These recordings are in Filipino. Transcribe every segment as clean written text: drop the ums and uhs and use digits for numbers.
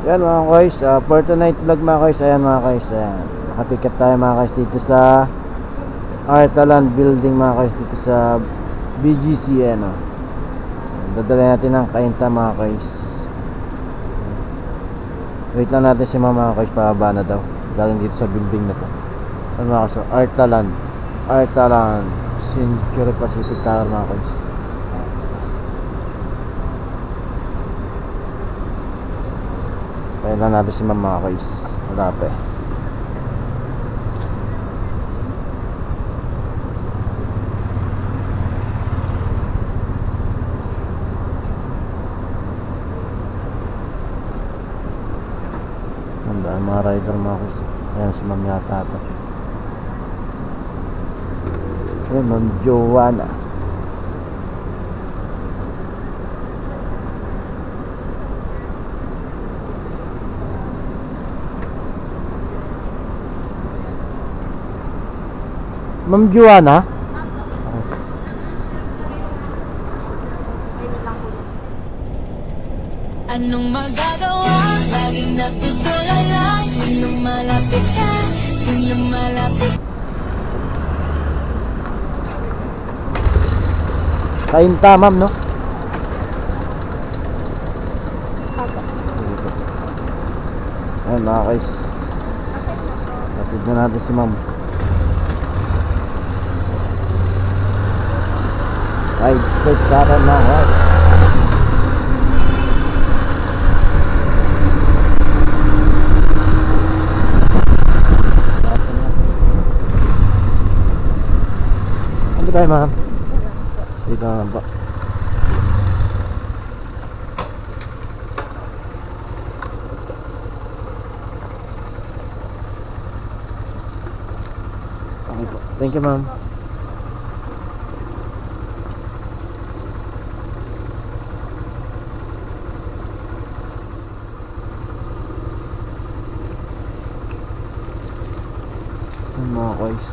Yan mga guys, for tonight vlog mga guys. Ayan mga guys, ayan. Nakapikat tayo mga guys dito sa Artaland building mga guys, dito sa BGC. Ayan o, dadala natin ng kainta mga guys. Wait lang natin si mama mga guys, pababa na daw galing dito sa building na to. Ayan mga guys, Artaland Century Pacific Tower mga guys. Kaya lang natin si mama guys. Wala pa eh. Ang mga rider mga guys. Ayan si ma'am yata ito. Ayan ma'am Joanna. Ma'am Joanna? Anong magagawa? Laging natutulala. Kung lumalapit ka, kung lumalapit. Kainta ma'am no? Ayan mga guys, lapit na natin si ma'am. Right side sa akin mga guys. Ano tayo ma'am? Dito naman po. Okay po. Thank you ma'am. Mga guys,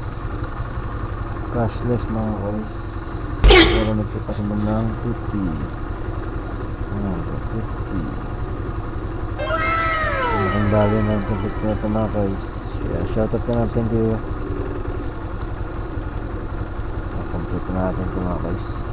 cashless mga guys, pero nagsipasin mo ng 50. Ayan, 50. Ang dali ng complete na ito mga guys. Shoutout ka na, thank you. Complete na natin ito mga guys.